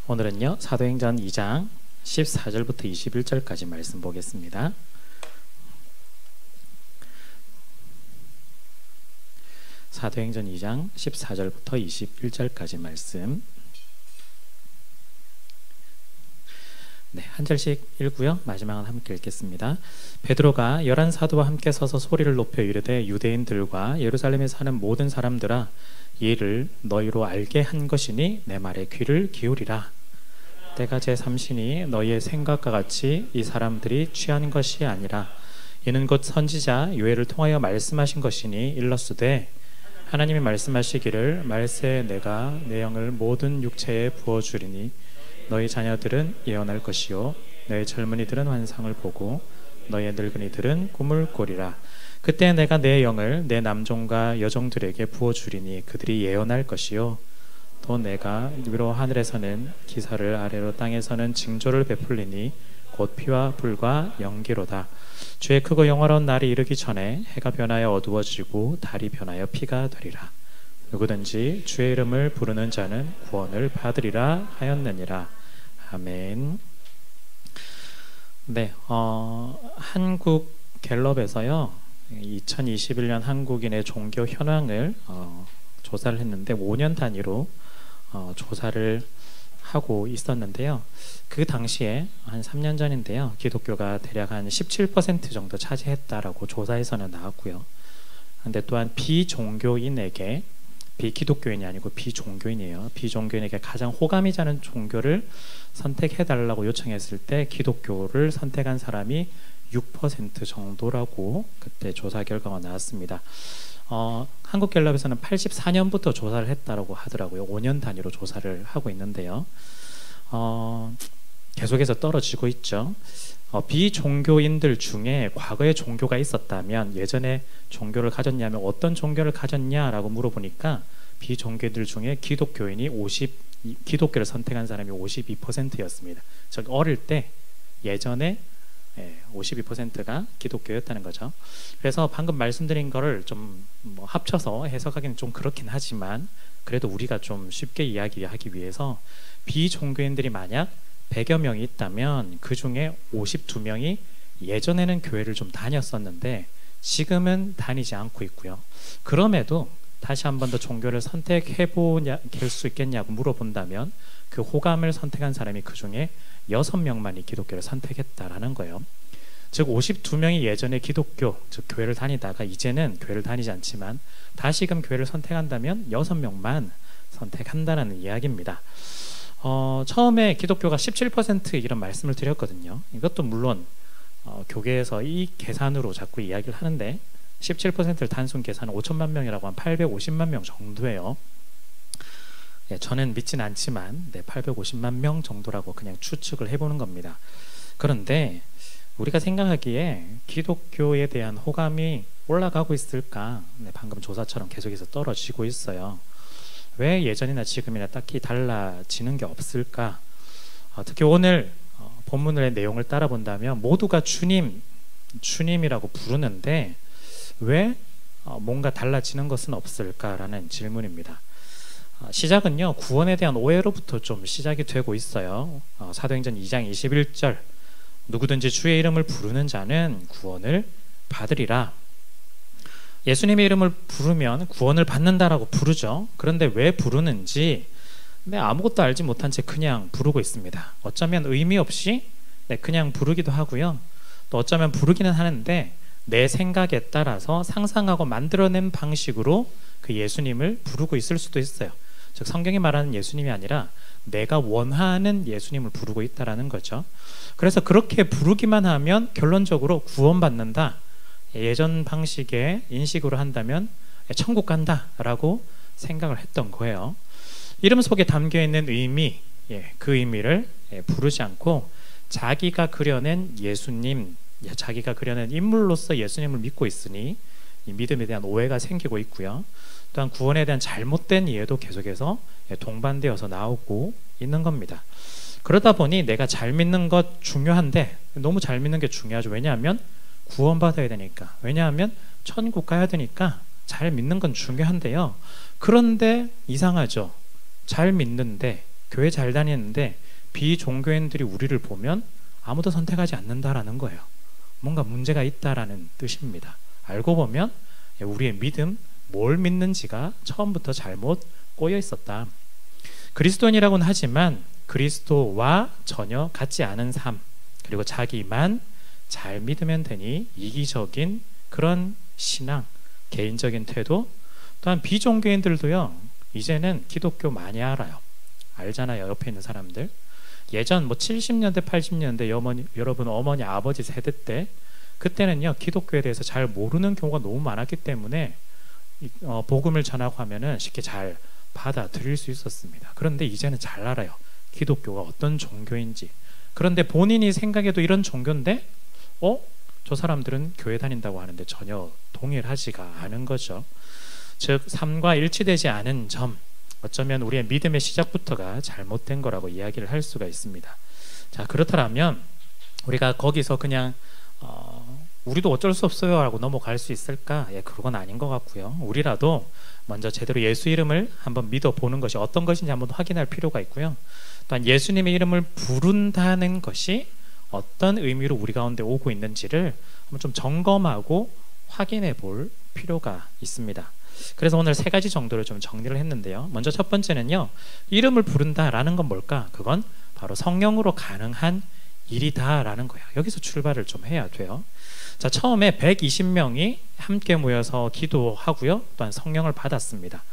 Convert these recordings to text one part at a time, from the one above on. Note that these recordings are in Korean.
오늘은요 사도행전 2장 14절부터 21절까지 말씀 보겠습니다. 사도행전 2장 14절부터 21절까지 말씀. 네, 한 절씩 읽고요. 마지막은 함께 읽겠습니다. 베드로가 11 사도와 함께 서서 소리를 높여 이르되 유대인들과 예루살렘에 사는 모든 사람들아, 이를 너희로 알게 한 것이니 내 말에 귀를 기울이라. 때가 제3시니 너희의 생각과 같이 이 사람들이 취한 것이 아니라 이는 곧 선지자 요엘을 통하여 말씀하신 것이니 일렀으되, 하나님이 말씀하시기를 말세 내가 내 영을 모든 육체에 부어주리니 너희 자녀들은 예언할 것이요 너희 젊은이들은 환상을 보고 너희 늙은이들은 꿈을 꾸리라. 그때 내가 내 영을 내 남종과 여종들에게 부어주리니 그들이 예언할 것이요 또 내가 위로 하늘에서는 기사를, 아래로 땅에서는 징조를 베풀리니 곧 피와 불과 연기로다. 주의 크고 영화로운 날이 이르기 전에 해가 변하여 어두워지고 달이 변하여 피가 되리라. 누구든지 주의 이름을 부르는 자는 구원을 받으리라 하였느니라. 아멘. 네, 한국 갤럽에서요 2021년 한국인의 종교 현황을 조사를 했는데 5년 단위로 조사를 하고 있었는데요. 그 당시에 한 3년 전인데요, 기독교가 대략 한 17% 정도 차지했다라고 조사에서는 나왔고요. 근데 또한 비종교인에게, 비기독교인이 아니고 비종교인이에요. 비종교인에게 가장 호감이 가는 종교를 선택해달라고 요청했을 때 기독교를 선택한 사람이 6% 정도라고 그때 조사 결과가 나왔습니다. 한국갤럽에서는 84년부터 조사를 했다라고 하더라고요. 5년 단위로 조사를 하고 있는데요. 계속해서 떨어지고 있죠. 비종교인들 중에 과거에 종교가 있었다면, 예전에 종교를 가졌냐면 어떤 종교를 가졌냐라고 물어보니까 비종교인들 중에 기독교를 선택한 사람이 52%였습니다. 즉 어릴 때 예전에 52%가 기독교였다는 거죠. 그래서 방금 말씀드린 거를 좀 합쳐서 해석하기는 좀 그렇긴 하지만, 그래도 우리가 좀 쉽게 이야기하기 위해서 비종교인들이 만약 100여 명이 있다면 그 중에 52명이 예전에는 교회를 좀 다녔었는데 지금은 다니지 않고 있고요. 그럼에도 다시 한 번 더 종교를 선택해 볼 수 있겠냐고 물어본다면 그 호감을 선택한 사람이 그 중에 6명만이 기독교를 선택했다라는 거예요. 즉 52명이 예전에 기독교, 즉 교회를 다니다가 이제는 교회를 다니지 않지만 다시금 교회를 선택한다면 6명만 선택한다는 이야기입니다. 처음에 기독교가 17% 이런 말씀을 드렸거든요. 이것도 물론 교계에서 이 계산으로 자꾸 이야기를 하는데 17%를 단순 계산은 5천만 명이라고 하면 850만 명 정도예요. 저는 믿진 않지만 850만 명 정도라고 그냥 추측을 해보는 겁니다. 그런데 우리가 생각하기에 기독교에 대한 호감이 올라가고 있을까? 방금 조사처럼 계속해서 떨어지고 있어요. 왜 예전이나 지금이나 딱히 달라지는 게 없을까? 특히 오늘 본문의 내용을 따라 본다면 모두가 주님이라고 부르는데 왜 뭔가 달라지는 것은 없을까라는 질문입니다. 시작은요 구원에 대한 오해로부터 좀 시작이 되고 있어요. 사도행전 2장 21절, 누구든지 주의 이름을 부르는 자는 구원을 받으리라. 예수님의 이름을 부르면 구원을 받는다라고 부르죠. 그런데 왜 부르는지 아무것도 알지 못한 채 그냥 부르고 있습니다. 어쩌면 의미 없이 그냥 부르기도 하고요. 또 어쩌면 부르기는 하는데 내 생각에 따라서 상상하고 만들어낸 방식으로 그 예수님을 부르고 있을 수도 있어요. 즉 성경이 말하는 예수님이 아니라 내가 원하는 예수님을 부르고 있다라는 거죠. 그래서 그렇게 부르기만 하면 결론적으로 구원받는다, 예전 방식의 인식으로 한다면 천국 간다라고 생각을 했던 거예요. 이름 속에 담겨있는 의미, 그 의미를 부르지 않고 자기가 그려낸 예수님, 자기가 그려낸 인물로서 예수님을 믿고 있으니 이 믿음에 대한 오해가 생기고 있고요. 또한 구원에 대한 잘못된 이해도 계속해서 동반되어서 나오고 있는 겁니다. 그러다 보니 내가 잘 믿는 것 중요한데, 너무 잘 믿는 게 중요하죠. 왜냐하면 구원받아야 되니까, 왜냐하면 천국 가야 되니까 잘 믿는 건 중요한데요. 그런데 이상하죠. 잘 믿는데 교회 잘 다니는데 비종교인들이 우리를 보면 아무도 선택하지 않는다라는 거예요. 뭔가 문제가 있다라는 뜻입니다. 알고 보면 우리의 믿음, 뭘 믿는지가 처음부터 잘못 꼬여 있었다. 그리스도인이라고는 하지만 그리스도와 전혀 같지 않은 삶, 그리고 자기만 잘 믿으면 되니 이기적인 그런 신앙, 개인적인 태도, 또한 비종교인들도요, 이제는 기독교 많이 알아요. 알잖아요, 옆에 있는 사람들. 예전 70년대, 80년대 여러분 어머니, 아버지 세대 때, 그때는요, 기독교에 대해서 잘 모르는 경우가 너무 많았기 때문에 복음을 전하고 하면은 쉽게 잘 받아들일 수 있었습니다. 그런데 이제는 잘 알아요, 기독교가 어떤 종교인지. 그런데 본인이 생각해도 이런 종교인데 저 사람들은 교회 다닌다고 하는데 전혀 동일하지가 않은 거죠. 즉 삶과 일치되지 않은 점, 어쩌면 우리의 믿음의 시작부터가 잘못된 거라고 이야기를 할 수가 있습니다. 자, 그렇다면 우리가 거기서 그냥 우리도 어쩔 수 없어요 하고 넘어갈 수 있을까? 그건 아닌 것 같고요. 우리라도 먼저 제대로 예수 이름을 한번 믿어보는 것이 어떤 것인지 한번 확인할 필요가 있고요. 또한 예수님의 이름을 부른다는 것이 어떤 의미로 우리 가운데 오고 있는지를 한번 좀 점검하고 확인해 볼 필요가 있습니다. 그래서 오늘 3가지 정도를 좀 정리를 했는데요. 먼저 첫 번째는요, 이름을 부른다라는 건 뭘까? 그건 바로 성령으로 가능한 일이다라는 거야. 여기서 출발을 좀 해야 돼요. 자, 처음에 120명이 함께 모여서 기도하고요, 또한 성령을 받았습니다.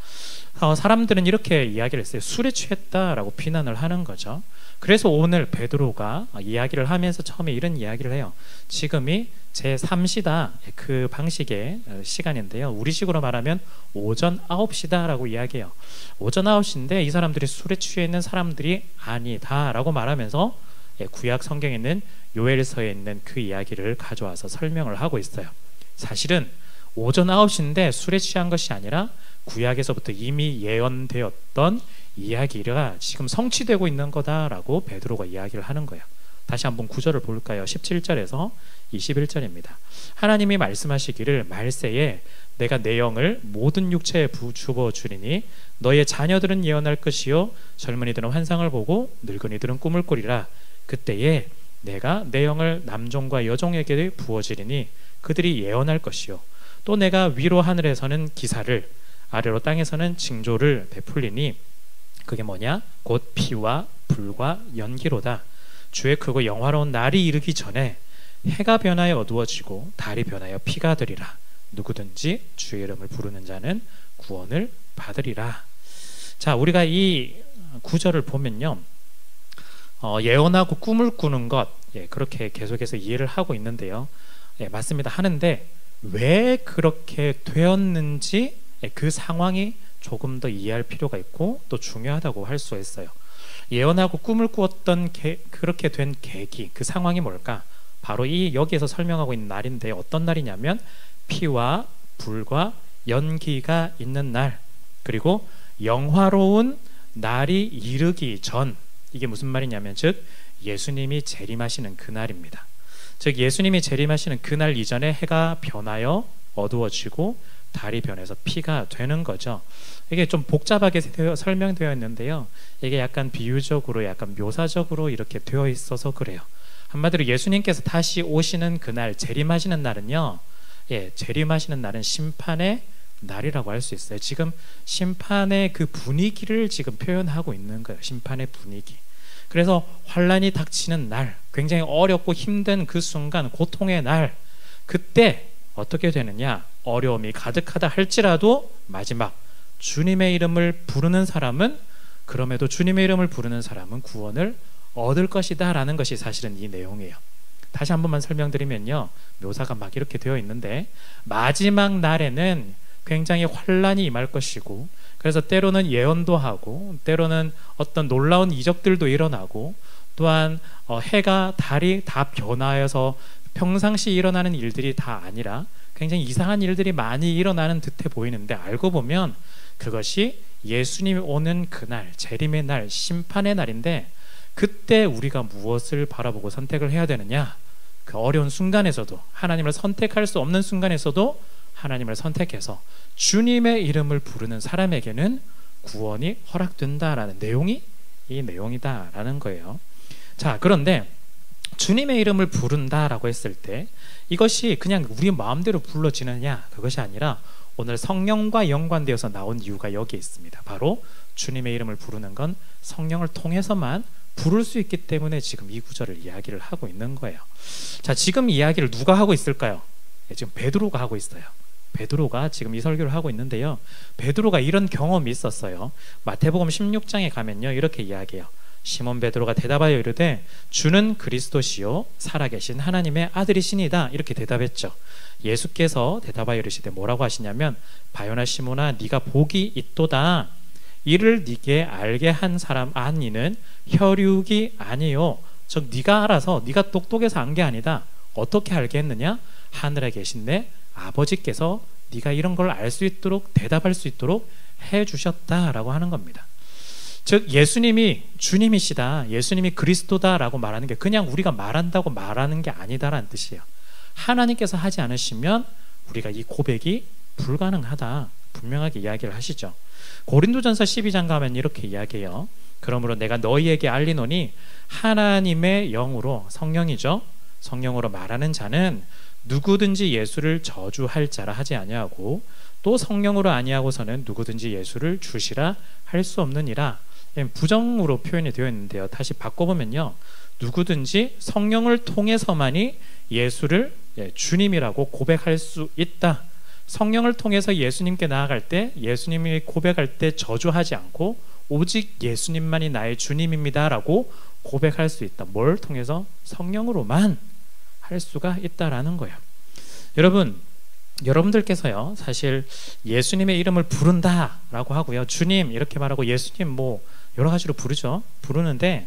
사람들은 이렇게 이야기를 했어요. 술에 취했다라고 비난을 하는 거죠. 그래서 오늘 베드로가 이야기를 하면서 처음에 이런 이야기를 해요. 지금이 제3시다, 그 방식의 시간인데요, 우리식으로 말하면 오전 9시다라고 이야기해요. 오전 9시인데 이 사람들이 술에 취해 있는 사람들이 아니다라고 말하면서 구약 성경에 있는 요엘서에 있는 그 이야기를 가져와서 설명을 하고 있어요. 사실은 오전 9시인데 술에 취한 것이 아니라 구약에서부터 이미 예언되었던 이야기가 지금 성취되고 있는 거다라고 베드로가 이야기를 하는 거예요. 다시 한번 구절을 볼까요? 17절에서 21절입니다. 하나님이 말씀하시기를 말세에 내가 내 영을 모든 육체에 부어 주리니 너의 자녀들은 예언할 것이요 젊은이들은 환상을 보고 늙은이들은 꿈을 꾸리라. 그때에 내가 내 영을 남종과 여종에게 부어주리니 그들이 예언할 것이요 또 내가 위로 하늘에서는 기사를 아래로 땅에서는 징조를 베풀리니 그게 뭐냐? 곧 피와 불과 연기로다. 주의 크고 영화로운 날이 이르기 전에 해가 변하여 어두워지고 달이 변하여 피가 되리라. 누구든지 주의 이름을 부르는 자는 구원을 받으리라. 자, 우리가 이 구절을 보면요, 예언하고 꿈을 꾸는 것, 그렇게 계속해서 이해를 하고 있는데요. 맞습니다. 하는데 왜 그렇게 되었는지 그 상황이 조금 더 이해할 필요가 있고 또 중요하다고 할 수 있어요. 예언하고 꿈을 꾸었던 그렇게 된 계기, 그 상황이 뭘까? 바로 이 여기에서 설명하고 있는 날인데 어떤 날이냐면 피와 불과 연기가 있는 날, 그리고 영화로운 날이 이르기 전, 이게 무슨 말이냐면 즉 예수님이 재림하시는 그날입니다. 즉 예수님이 재림하시는 그날 이전에 해가 변하여 어두워지고 달이 변해서 피가 되는 거죠. 이게 좀 복잡하게 설명되어 있는데요, 이게 약간 비유적으로 약간 묘사적으로 이렇게 되어 있어서 그래요. 한마디로 예수님께서 다시 오시는 그날, 재림하시는 날은요, 재림하시는 날은 심판의 날이라고 할 수 있어요. 지금 심판의 그 분위기를 지금 표현하고 있는 거예요. 심판의 분위기. 그래서 환란이 닥치는 날, 굉장히 어렵고 힘든 그 순간, 고통의 날, 그때 어떻게 되느냐? 어려움이 가득하다 할지라도 마지막 주님의 이름을 부르는 사람은, 그럼에도 주님의 이름을 부르는 사람은 구원을 얻을 것이다 라는 것이 사실은 이 내용이에요. 다시 한 번만 설명드리면요, 묘사가 막 이렇게 되어 있는데 마지막 날에는 굉장히 환란이 임할 것이고, 그래서 때로는 예언도 하고 때로는 어떤 놀라운 이적들도 일어나고, 또한 해가 달이 다 변하여서 평상시 일어나는 일들이 다 아니라 굉장히 이상한 일들이 많이 일어나는 듯해 보이는데 알고 보면 그것이 예수님이 오는 그날, 재림의 날, 심판의 날인데, 그때 우리가 무엇을 바라보고 선택을 해야 되느냐? 그 어려운 순간에서도, 하나님을 선택할 수 없는 순간에서도 하나님을 선택해서 주님의 이름을 부르는 사람에게는 구원이 허락된다라는 내용이 이 내용이다라는 거예요. 자, 그런데 주님의 이름을 부른다라고 했을 때 이것이 그냥 우리 마음대로 불러지느냐, 그것이 아니라 오늘 성령과 연관되어서 나온 이유가 여기에 있습니다. 바로 주님의 이름을 부르는 건 성령을 통해서만 부를 수 있기 때문에 지금 이 구절을 이야기를 하고 있는 거예요. 자, 지금 이야기를 누가 하고 있을까요? 지금 베드로가 하고 있어요. 베드로가 지금 이 설교를 하고 있는데요, 베드로가 이런 경험이 있었어요. 마태복음 16장에 가면요, 이렇게 이야기해요. 시몬 베드로가 대답하여 이르되 주는 그리스도시요 살아계신 하나님의 아들이시니이다, 이렇게 대답했죠. 예수께서 대답하여 이르시되 뭐라고 하시냐면, 바요나 시몬아 네가 복이 있도다. 이를 네게 알게 한 사람 아니는 혈육이 아니요, 즉 네가 알아서, 네가 똑똑해서 안 게 아니다. 어떻게 알게 했느냐? 하늘에 계신 내 아버지께서 네가 이런 걸 알 수 있도록, 대답할 수 있도록 해주셨다라고 하는 겁니다. 즉 예수님이 주님이시다, 예수님이 그리스도다라고 말하는 게 그냥 우리가 말한다고 말하는 게 아니다라는 뜻이에요. 하나님께서 하지 않으시면 우리가 이 고백이 불가능하다, 분명하게 이야기를 하시죠. 고린도전서 12장 가면 이렇게 이야기해요. 그러므로 내가 너희에게 알리노니 하나님의 영으로, 성령이죠, 성령으로 말하는 자는 누구든지 예수를 저주할 자라 하지 아니하고 또 성령으로 아니하고서는 누구든지 예수를 주시라 할 수 없느니라. 부정으로 표현이 되어 있는데요, 다시 바꿔보면요, 누구든지 성령을 통해서만이 예수를 주님이라고 고백할 수 있다. 성령을 통해서 예수님께 나아갈 때, 예수님이 고백할 때 저주하지 않고 오직 예수님만이 나의 주님입니다 라고 고백할 수 있다. 뭘 통해서? 성령으로만 할 수가 있다라는 거예요. 여러분, 여러분들께서요 사실 예수님의 이름을 부른다라고 하고요, 주님 이렇게 말하고 예수님 뭐 여러 가지로 부르는데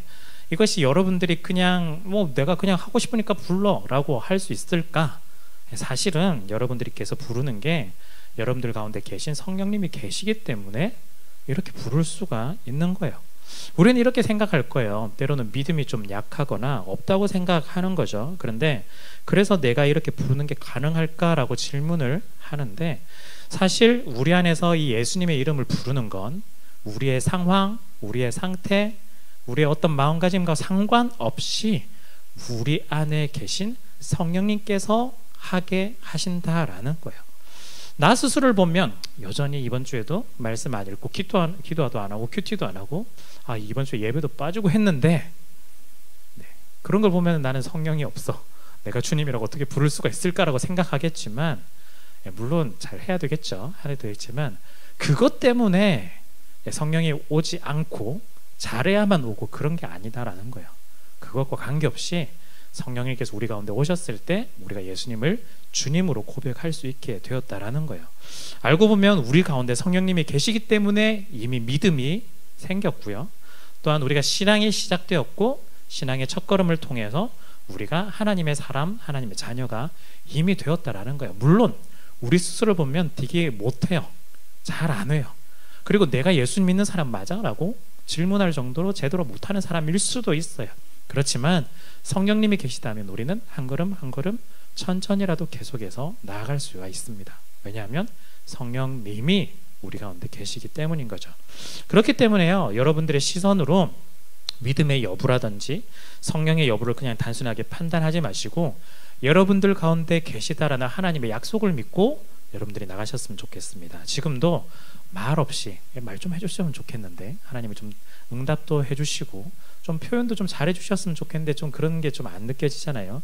이것이 여러분들이 그냥 뭐 내가 그냥 하고 싶으니까 불러라고 할 수 있을까? 사실은 여러분들께서 부르는 게 여러분들 가운데 계신 성령님이 계시기 때문에 이렇게 부를 수가 있는 거예요. 우리는 이렇게 생각할 거예요. 때로는 믿음이 좀 약하거나 없다고 생각하는 거죠. 그런데 그래서 내가 이렇게 부르는 게 가능할까라고 질문을 하는데, 사실 우리 안에서 이 예수님의 이름을 부르는 건 우리의 상황, 우리의 상태, 우리의 어떤 마음가짐과 상관없이 우리 안에 계신 성령님께서 하게 하신다라는 거예요. 나 스스로를 보면 여전히 이번 주에도 말씀 안 읽고 기도도 안 하고 큐티도 안 하고 이번 주에 예배도 빠지고 했는데, 그런 걸 보면 나는 성령이 없어, 내가 주님이라고 어떻게 부를 수가 있을까라고 생각하겠지만, 물론 잘 해야 되겠죠. 해야 되겠지만 그것 때문에 성령이 오지 않고 잘해야만 오고 그런 게 아니다라는 거예요. 그것과 관계없이 성령님께서 우리 가운데 오셨을 때 우리가 예수님을 주님으로 고백할 수 있게 되었다라는 거예요. 알고 보면 우리 가운데 성령님이 계시기 때문에 이미 믿음이 생겼고요, 또한 우리가 신앙이 시작되었고 신앙의 첫걸음을 통해서 우리가 하나님의 사람, 하나님의 자녀가 이미 되었다라는 거예요. 물론 우리 스스로 보면 되게 못해요. 잘 안 해요. 그리고 내가 예수 믿는 사람 맞아? 라고 질문할 정도로 제대로 못하는 사람일 수도 있어요. 그렇지만 성령님이 계시다면 우리는 한 걸음 한 걸음 천천히라도 계속해서 나아갈 수가 있습니다. 왜냐하면 성령님이 우리 가운데 계시기 때문인 거죠. 그렇기 때문에요, 여러분들의 시선으로 믿음의 여부라든지 성령의 여부를 그냥 단순하게 판단하지 마시고 여러분들 가운데 계시다라는 하나님의 약속을 믿고 여러분들이 나가셨으면 좋겠습니다. 지금도 말 없이 말 좀 해주시면 좋겠는데, 하나님이 좀 응답도 해주시고 좀 표현도 좀 잘해주셨으면 좋겠는데 좀 그런 게 좀 안 느껴지잖아요.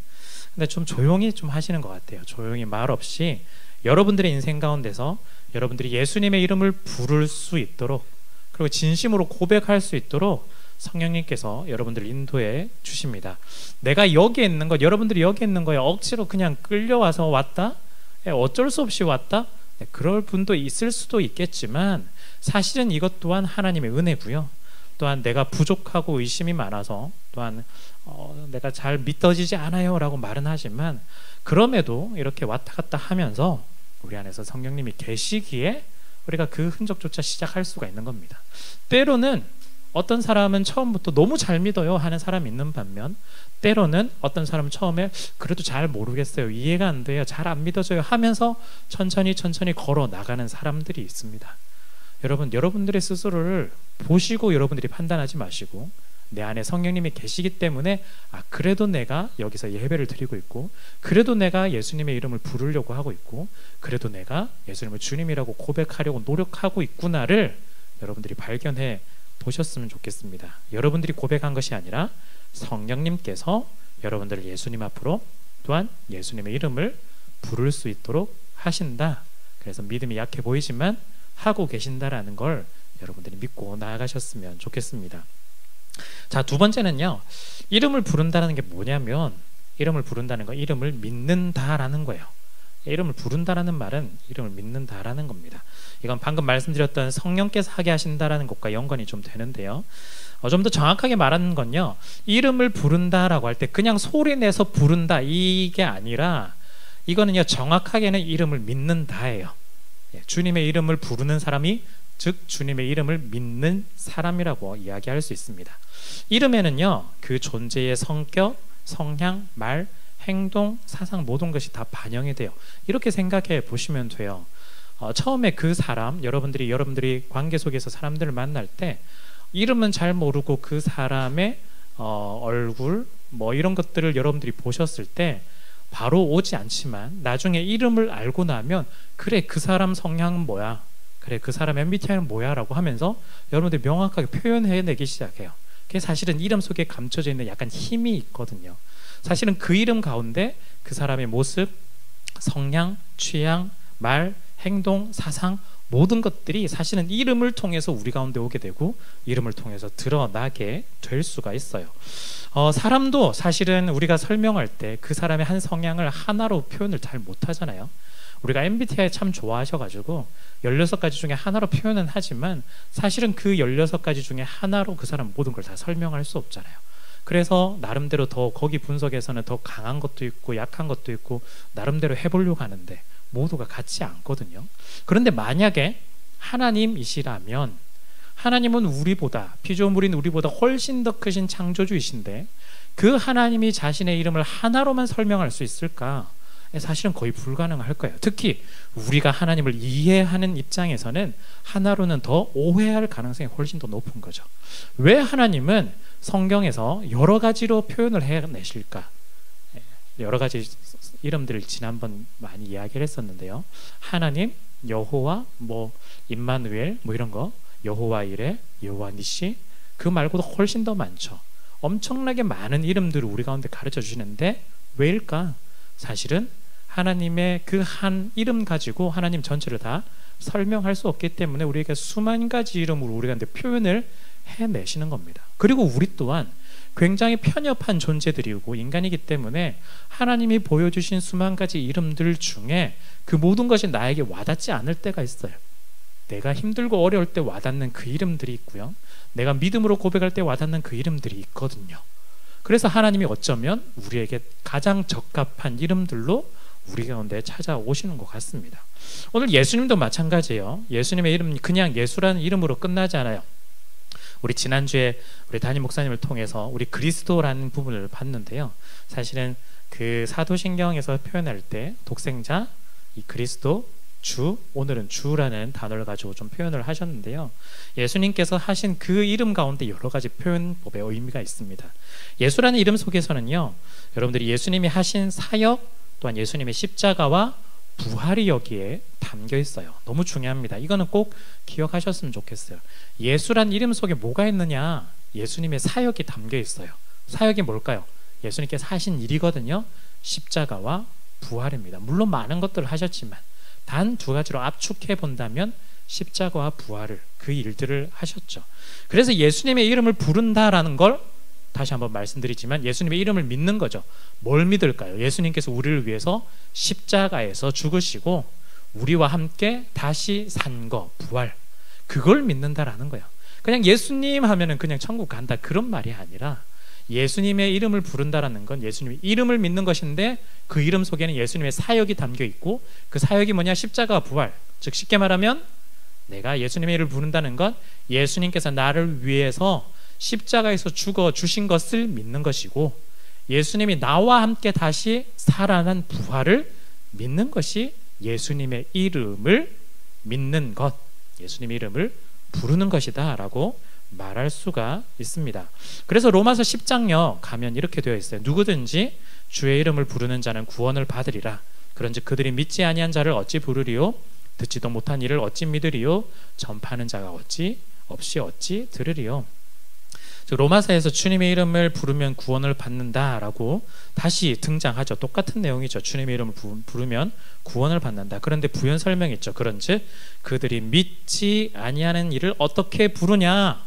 근데 좀 조용히 좀 하시는 것 같아요. 조용히 말 없이 여러분들의 인생 가운데서 여러분들이 예수님의 이름을 부를 수 있도록, 그리고 진심으로 고백할 수 있도록 성령님께서 여러분들을 인도해 주십니다. 내가 여기에 있는 것, 여러분들이 여기에 있는 거에 억지로 그냥 끌려와서 왔다? 어쩔 수 없이 왔다? 그럴 분도 있을 수도 있겠지만 사실은 이것 또한 하나님의 은혜고요, 또한 내가 부족하고 의심이 많아서 또한 내가 잘 믿어지지 않아요 라고 말은 하지만, 그럼에도 이렇게 왔다 갔다 하면서 우리 안에서 성령님이 계시기에 우리가 그 흔적조차 시작할 수가 있는 겁니다. 때로는 어떤 사람은 처음부터 너무 잘 믿어요 하는 사람이 있는 반면, 때로는 어떤 사람은 처음에 그래도 잘 모르겠어요, 이해가 안 돼요, 잘 안 믿어져요 하면서 천천히 걸어 나가는 사람들이 있습니다. 여러분, 여러분들의 스스로를 보시고 여러분들이 판단하지 마시고 내 안에 성령님이 계시기 때문에 그래도 내가 여기서 예배를 드리고 있고, 그래도 내가 예수님의 이름을 부르려고 하고 있고, 그래도 내가 예수님을 주님이라고 고백하려고 노력하고 있구나를 여러분들이 발견해 보셨으면 좋겠습니다. 여러분들이 고백한 것이 아니라 성령님께서 여러분들을 예수님 앞으로 또한 예수님의 이름을 부를 수 있도록 하신다. 그래서 믿음이 약해 보이지만 하고 계신다라는 걸 여러분들이 믿고 나아가셨으면 좋겠습니다. 자, 두 번째는요, 이름을 부른다는 게 뭐냐면, 이름을 부른다는 거, 이름을 믿는다라는 거예요. 이름을 부른다라는 말은 이름을 믿는다라는 겁니다. 이건 방금 말씀드렸던 성령께서 하게 하신다라는 것과 연관이 좀 되는데요, 좀 더 정확하게 말하는 건요, 이름을 부른다라고 할 때 그냥 소리 내서 부른다 이게 아니라, 이거는요 정확하게는 이름을 믿는다예요. 주님의 이름을 부르는 사람이 즉 주님의 이름을 믿는 사람이라고 이야기할 수 있습니다. 이름에는요 그 존재의 성격, 성향, 말, 행동, 사상 모든 것이 다 반영이 돼요. 이렇게 생각해 보시면 돼요. 처음에 그 사람, 여러분들이 관계 속에서 사람들을 만날 때 이름은 잘 모르고 그 사람의 얼굴 뭐 이런 것들을 여러분들이 보셨을 때 바로 오지 않지만 나중에 이름을 알고 나면 그래 그 사람 성향은 뭐야, 그래 그 사람 MBTI는 뭐야 라고 하면서 여러분들이 명확하게 표현해내기 시작해요. 그게 사실은 이름 속에 감춰져 있는 약간 힘이 있거든요. 사실은 그 이름 가운데 그 사람의 모습, 성향, 취향, 말, 행동, 사상 모든 것들이 사실은 이름을 통해서 우리 가운데 오게 되고 이름을 통해서 드러나게 될 수가 있어요. 사람도 사실은 우리가 설명할 때 그 사람의 한 성향을 하나로 표현을 잘 못하잖아요. 우리가 MBTI 참 좋아하셔가지고 16가지 중에 하나로 표현은 하지만 사실은 그 16가지 중에 하나로 그 사람 모든 걸 다 설명할 수 없잖아요. 그래서 나름대로 더 거기 분석에서는 더 강한 것도 있고 약한 것도 있고 나름대로 해보려고 하는데 모두가 같지 않거든요. 그런데 만약에 하나님이시라면 하나님은 우리보다, 피조물인 우리보다 훨씬 더 크신 창조주이신데 그 하나님이 자신의 이름을 하나로만 설명할 수 있을까? 사실은 거의 불가능할 거예요. 특히 우리가 하나님을 이해하는 입장에서는 하나로는 더 오해할 가능성이 훨씬 더 높은 거죠. 왜 하나님은 성경에서 여러 가지로 표현을 해내실까? 여러 가지 이름들을 지난번 많이 이야기를 했었는데요. 하나님, 여호와, 뭐 임마누엘, 뭐 이런 거, 여호와 이레, 여호와 니시, 그 말고도 훨씬 더 많죠. 엄청나게 많은 이름들을 우리 가운데 가르쳐 주시는데 왜일까? 사실은 하나님의 그 한 이름 가지고 하나님 전체를 다 설명할 수 없기 때문에 우리에게 수만 가지 이름으로 우리 가운데 표현을 해내시는 겁니다. 그리고 우리 또한 굉장히 편협한 존재들이고 인간이기 때문에 하나님이 보여주신 수만 가지 이름들 중에 그 모든 것이 나에게 와닿지 않을 때가 있어요. 내가 힘들고 어려울 때 와닿는 그 이름들이 있고요, 내가 믿음으로 고백할 때 와닿는 그 이름들이 있거든요. 그래서 하나님이 어쩌면 우리에게 가장 적합한 이름들로 우리 가운데 찾아오시는 것 같습니다. 오늘 예수님도 마찬가지예요. 예수님의 이름이 그냥 예수라는 이름으로 끝나지 않아요. 우리 지난주에 우리 담임 목사님을 통해서 우리 그리스도라는 부분을 봤는데요, 사실은 그 사도신경에서 표현할 때 독생자, 이 그리스도, 주, 오늘은 주라는 단어를 가지고 좀 표현을 하셨는데요, 예수님께서 하신 그 이름 가운데 여러 가지 표현법의 의미가 있습니다. 예수라는 이름 속에서는요, 여러분들이 예수님이 하신 사역 또한 예수님의 십자가와 부활이 여기에 담겨 있어요. 너무 중요합니다. 이거는 꼭 기억하셨으면 좋겠어요. 예수란 이름 속에 뭐가 있느냐? 예수님의 사역이 담겨 있어요. 사역이 뭘까요? 예수님께서 하신 일이거든요. 십자가와 부활입니다. 물론 많은 것들을 하셨지만 단 두 가지로 압축해 본다면 십자가와 부활을, 그 일들을 하셨죠. 그래서 예수님의 이름을 부른다라는 걸 다시 한번 말씀드리지만 예수님의 이름을 믿는 거죠. 뭘 믿을까요? 예수님께서 우리를 위해서 십자가에서 죽으시고 우리와 함께 다시 산 거, 부활, 그걸 믿는다라는 거예요. 그냥 예수님 하면은 그냥 천국 간다 그런 말이 아니라 예수님의 이름을 부른다라는 건 예수님의 이름을 믿는 것인데 그 이름 속에는 예수님의 사역이 담겨 있고 그 사역이 뭐냐? 십자가와 부활. 즉 쉽게 말하면 내가 예수님의 이름을 부른다는 건 예수님께서 나를 위해서 십자가에서 죽어 주신 것을 믿는 것이고 예수님이 나와 함께 다시 살아난 부활을 믿는 것이 예수님의 이름을 믿는 것, 예수님의 이름을 부르는 것이다 라고 말할 수가 있습니다. 그래서 로마서 10장요 가면 이렇게 되어 있어요. 누구든지 주의 이름을 부르는 자는 구원을 받으리라. 그런즉 그들이 믿지 아니한 자를 어찌 부르리요? 듣지도 못한 이를 어찌 믿으리요? 전파하는 자가 어찌 들으리요? 로마서에서 주님의 이름을 부르면 구원을 받는다라고 다시 등장하죠. 똑같은 내용이죠. 주님의 이름을 부르면 구원을 받는다. 그런데 부연 설명이 있죠. 그런즉 그들이 믿지 아니하는 이를 어떻게 부르냐?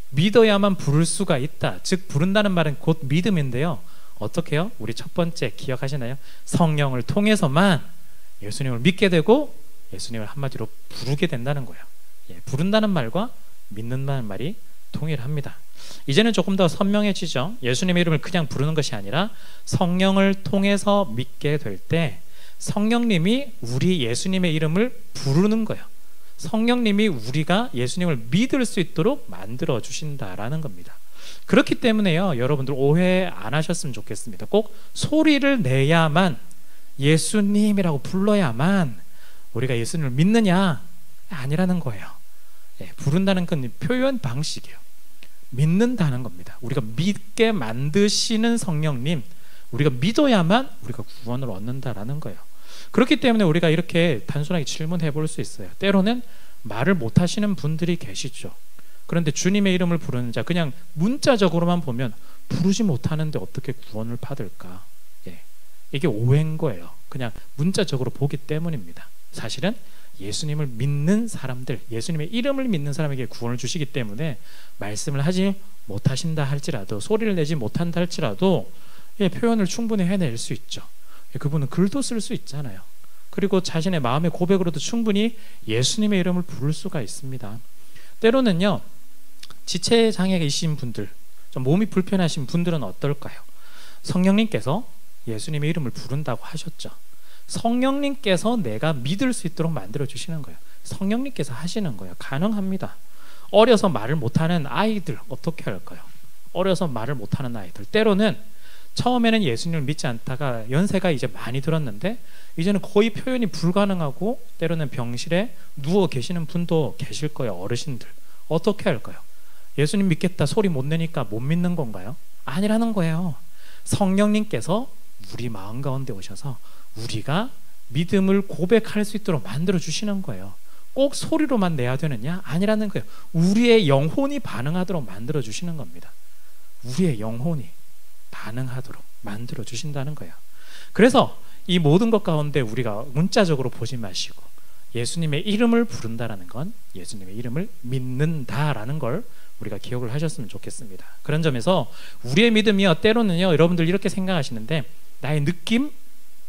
믿어야만 부를 수가 있다. 즉 부른다는 말은 곧 믿음인데요. 어떻게 해요? 우리 첫 번째 기억하시나요? 성령을 통해서만 예수님을 믿게 되고 예수님을 한마디로 부르게 된다는 거예요. 부른다는 말과 믿는다는 말이 동일합니다. 이제는 조금 더 선명해지죠. 예수님의 이름을 그냥 부르는 것이 아니라 성령을 통해서 믿게 될 때 성령님이 우리 예수님의 이름을 부르는 거예요. 성령님이 우리가 예수님을 믿을 수 있도록 만들어 주신다라는 겁니다. 그렇기 때문에요, 여러분들 오해 안 하셨으면 좋겠습니다. 꼭 소리를 내야만, 예수님이라고 불러야만 우리가 예수님을 믿느냐? 아니라는 거예요. 부른다는 건 표현 방식이에요. 믿는다는 겁니다. 우리가 믿게 만드시는 성령님, 우리가 믿어야만 우리가 구원을 얻는다라는 거예요. 그렇기 때문에 우리가 이렇게 단순하게 질문해 볼 수 있어요. 때로는 말을 못 하시는 분들이 계시죠. 그런데 주님의 이름을 부르는 자, 그냥 문자적으로만 보면 부르지 못하는데 어떻게 구원을 받을까? 이게 오해인 거예요. 그냥 문자적으로 보기 때문입니다. 사실은 예수님을 믿는 사람들, 예수님의 이름을 믿는 사람에게 구원을 주시기 때문에 말씀을 하지 못하신다 할지라도, 소리를 내지 못한다 할지라도 표현을 충분히 해낼 수 있죠. 그분은 글도 쓸 수 있잖아요. 그리고 자신의 마음의 고백으로도 충분히 예수님의 이름을 부를 수가 있습니다. 때로는요, 지체장애이신 분들, 좀 몸이 불편하신 분들은 어떨까요? 성령님께서 예수님의 이름을 부른다고 하셨죠. 성령님께서 내가 믿을 수 있도록 만들어 주시는 거예요. 성령님께서 하시는 거예요. 가능합니다. 어려서 말을 못하는 아이들 어떻게 할까요? 어려서 말을 못하는 아이들, 때로는 처음에는 예수님을 믿지 않다가 연세가 이제 많이 들었는데 이제는 거의 표현이 불가능하고 때로는 병실에 누워 계시는 분도 계실 거예요. 어르신들 어떻게 할까요? 예수님 믿겠다 소리 못 내니까 못 믿는 건가요? 아니라는 거예요. 성령님께서 우리 마음 가운데 오셔서 우리가 믿음을 고백할 수 있도록 만들어 주시는 거예요. 꼭 소리로만 내야 되느냐? 아니라는 거예요. 우리의 영혼이 반응하도록 만들어 주시는 겁니다. 우리의 영혼이 반응하도록 만들어 주신다는 거예요. 그래서 이 모든 것 가운데 우리가 문자적으로 보지 마시고 예수님의 이름을 부른다라는 건 예수님의 이름을 믿는다라는 걸 우리가 기억을 하셨으면 좋겠습니다. 그런 점에서 우리의 믿음이요, 때로는요, 여러분들 이렇게 생각하시는데 나의 느낌,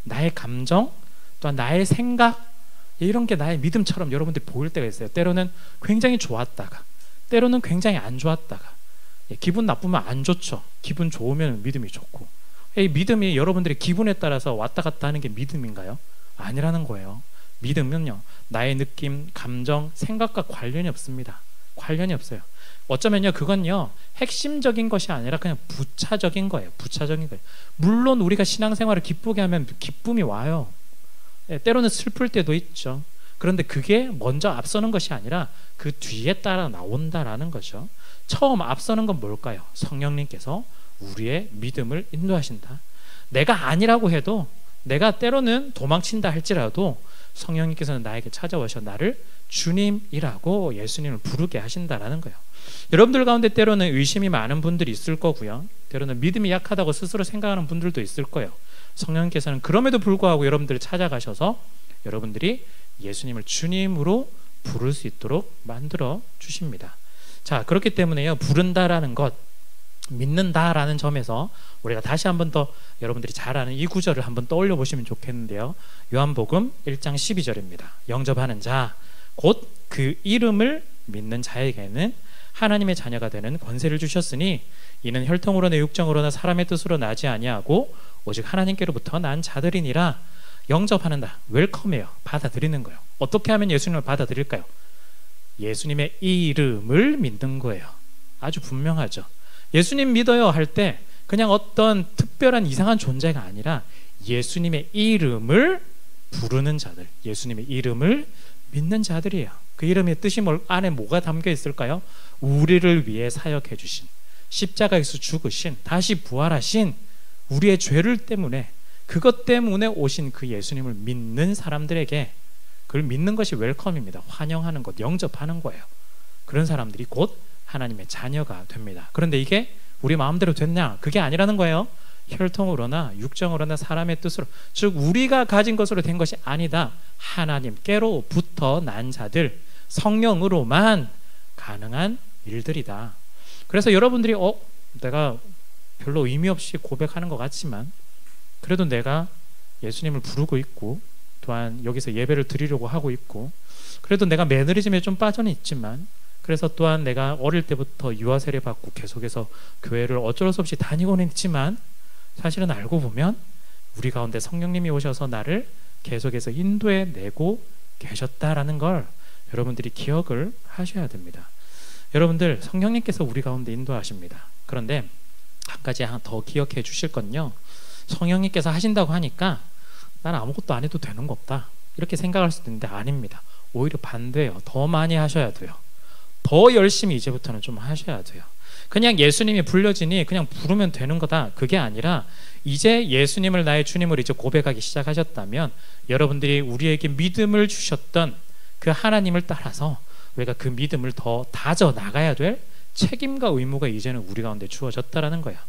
나의 감정, 또한 나의 생각, 이런 게 나의 믿음처럼 여러분들이 보일 때가 있어요. 때로는 굉장히 좋았다가 때로는 굉장히 안 좋았다가, 기분 나쁘면 안 좋죠. 기분 좋으면 믿음이 좋고. 이 믿음이 여러분들의 기분에 따라서 왔다 갔다 하는 게 믿음인가요? 아니라는 거예요. 믿음은요, 나의 느낌, 감정, 생각과 관련이 없습니다. 관련이 없어요. 어쩌면요, 그건요, 핵심적인 것이 아니라 그냥 부차적인 거예요. 부차적인 거예요. 물론 우리가 신앙생활을 기쁘게 하면 기쁨이 와요. 때로는 슬플 때도 있죠. 그런데 그게 먼저 앞서는 것이 아니라 그 뒤에 따라 나온다라는 거죠. 처음 앞서는 건 뭘까요? 성령님께서 우리의 믿음을 인도하신다. 내가 아니라고 해도, 내가 때로는 도망친다 할지라도 성령님께서는 나에게 찾아오셔 나를 주님이라고 예수님을 부르게 하신다라는 거예요. 여러분들 가운데 때로는 의심이 많은 분들이 있을 거고요, 때로는 믿음이 약하다고 스스로 생각하는 분들도 있을 거예요. 성령님께서는 그럼에도 불구하고 여러분들을 찾아가셔서 여러분들이 예수님을 주님으로 부를 수 있도록 만들어 주십니다. 자, 그렇기 때문에요, 부른다라는 것, 믿는다라는 점에서 우리가 다시 한번 더 여러분들이 잘 아는 이 구절을 한번 떠올려 보시면 좋겠는데요. 요한복음 1장 12절입니다. 영접하는 자, 곧 그 이름을 믿는 자에게는 하나님의 자녀가 되는 권세를 주셨으니 이는 혈통으로나 육정으로나 사람의 뜻으로 나지 아니하고 오직 하나님께로부터 난 자들이니라. 영접하는다, 웰컴해요, 받아들이는 거예요. 어떻게 하면 예수님을 받아들일까요? 예수님의 이름을 믿는 거예요. 아주 분명하죠. 예수님 믿어요 할 때 그냥 어떤 특별한 이상한 존재가 아니라 예수님의 이름을 부르는 자들, 예수님의 이름을 믿는 자들이에요. 그 이름의 뜻이 안에 뭐가 담겨 있을까요? 우리를 위해 사역해 주신, 십자가에서 죽으신, 다시 부활하신, 우리의 죄를 때문에, 그것 때문에 오신 그 예수님을 믿는 사람들에게, 그걸 믿는 것이 웰컴입니다. 환영하는 것, 영접하는 거예요. 그런 사람들이 곧 하나님의 자녀가 됩니다. 그런데 이게 우리 마음대로 됐냐? 그게 아니라는 거예요. 혈통으로나 육정으로나 사람의 뜻으로, 즉 우리가 가진 것으로 된 것이 아니다. 하나님께로부터 난 자들, 성령으로만 가능한 일들이다. 그래서 여러분들이 내가 별로 의미 없이 고백하는 것 같지만 그래도 내가 예수님을 부르고 있고, 또한 여기서 예배를 드리려고 하고 있고, 그래도 내가 매너리즘에 좀 빠져는 있지만, 그래서 또한 내가 어릴 때부터 유아 세례 받고 계속해서 교회를 어쩔 수 없이 다니고는 있지만, 사실은 알고 보면 우리 가운데 성령님이 오셔서 나를 계속해서 인도해 내고 계셨다라는 걸 여러분들이 기억을 하셔야 됩니다. 여러분들, 성령님께서 우리 가운데 인도하십니다. 그런데 한 가지 더 기억해 주실 건요, 성령님께서 하신다고 하니까 난 아무것도 안 해도 되는 거 없다, 이렇게 생각할 수도 있는데 아닙니다. 오히려 반대예요. 더 많이 하셔야 돼요. 더 열심히 이제부터는 좀 하셔야 돼요. 그냥 예수님이 불려지니 그냥 부르면 되는 거다, 그게 아니라 이제 예수님을 나의 주님으로 이제 고백하기 시작하셨다면, 여러분들이 우리에게 믿음을 주셨던 그 하나님을 따라서 우리가 그 믿음을 더 다져 나가야 될 책임과 의무가 이제는 우리 가운데 주어졌다라는 거야.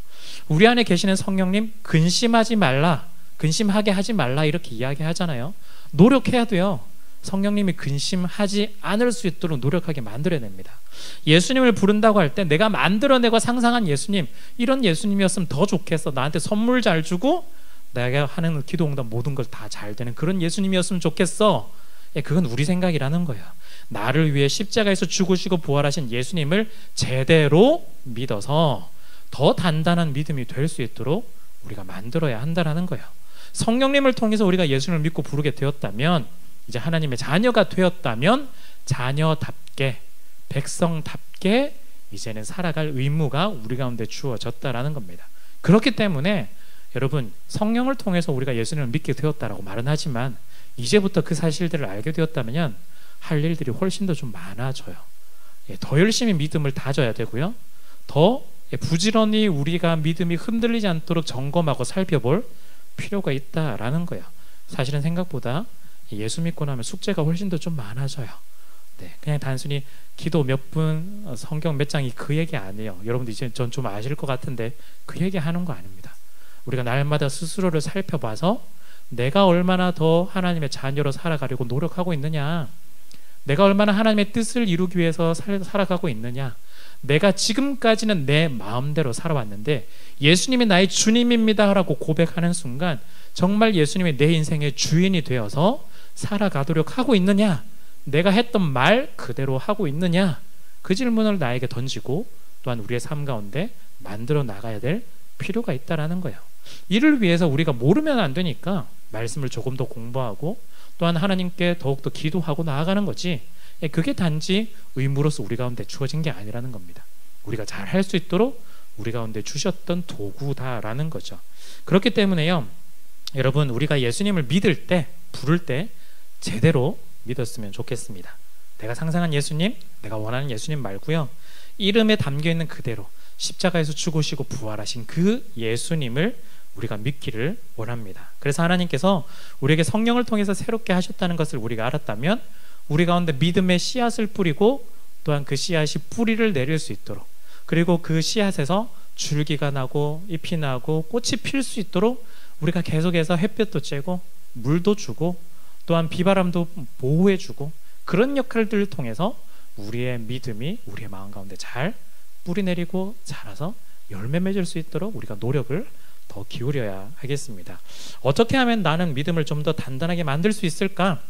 우리 안에 계시는 성령님, 근심하지 말라, 근심하게 하지 말라, 이렇게 이야기하잖아요. 노력해야 돼요. 성령님이 근심하지 않을 수 있도록 노력하게 만들어야 됩니다. 예수님을 부른다고 할 때 내가 만들어내고 상상한 예수님, 이런 예수님이었으면 더 좋겠어, 나한테 선물 잘 주고 내가 하는 기도응답 모든 걸 다 잘 되는 그런 예수님이었으면 좋겠어. 그건 우리 생각이라는 거예요. 나를 위해 십자가에서 죽으시고 부활하신 예수님을 제대로 믿어서 더 단단한 믿음이 될 수 있도록 우리가 만들어야 한다는 거예요. 성령님을 통해서 우리가 예수님을 믿고 부르게 되었다면, 이제 하나님의 자녀가 되었다면 자녀답게, 백성답게 이제는 살아갈 의무가 우리 가운데 주어졌다라는 겁니다. 그렇기 때문에 여러분, 성령을 통해서 우리가 예수님을 믿게 되었다라고 말은 하지만, 이제부터 그 사실들을 알게 되었다면 할 일들이 훨씬 더 좀 많아져요. 더 열심히 믿음을 다져야 되고요, 더 부지런히 우리가 믿음이 흔들리지 않도록 점검하고 살펴볼 필요가 있다라는 거예요. 사실은 생각보다 예수 믿고 나면 숙제가 훨씬 더 좀 많아져요. 그냥 단순히 기도 몇 분, 성경 몇 장이 그 얘기 아니에요. 여러분들 이제 전 좀 아실 것 같은데 그 얘기 하는 거 아닙니다. 우리가 날마다 스스로를 살펴봐서 내가 얼마나 더 하나님의 자녀로 살아가려고 노력하고 있느냐, 내가 얼마나 하나님의 뜻을 이루기 위해서 살아가고 있느냐, 내가 지금까지는 내 마음대로 살아왔는데 예수님이 나의 주님입니다 라고 고백하는 순간 정말 예수님이 내 인생의 주인이 되어서 살아가도록 하고 있느냐, 내가 했던 말 그대로 하고 있느냐, 그 질문을 나에게 던지고 또한 우리의 삶 가운데 만들어 나가야 될 필요가 있다라는 거예요. 이를 위해서 우리가 모르면 안 되니까 말씀을 조금 더 공부하고 또한 하나님께 더욱더 기도하고 나아가는 거지, 그게 단지 의무로서 우리 가운데 주어진 게 아니라는 겁니다. 우리가 잘 할 수 있도록 우리 가운데 주셨던 도구다라는 거죠. 그렇기 때문에요, 여러분, 우리가 예수님을 믿을 때, 부를 때 제대로 믿었으면 좋겠습니다. 내가 상상한 예수님, 내가 원하는 예수님 말고요, 이름에 담겨있는 그대로 십자가에서 죽으시고 부활하신 그 예수님을 우리가 믿기를 원합니다. 그래서 하나님께서 우리에게 성령을 통해서 새롭게 하셨다는 것을 우리가 알았다면 우리 가운데 믿음의 씨앗을 뿌리고 또한 그 씨앗이 뿌리를 내릴 수 있도록, 그리고 그 씨앗에서 줄기가 나고 잎이 나고 꽃이 필 수 있도록 우리가 계속해서 햇볕도 쬐고 물도 주고 또한 비바람도 보호해주고, 그런 역할들을 통해서 우리의 믿음이 우리의 마음 가운데 잘 뿌리내리고 자라서 열매 맺을 수 있도록 우리가 노력을 더 기울여야 하겠습니다. 어떻게 하면 나는 믿음을 좀 더 단단하게 만들 수 있을까?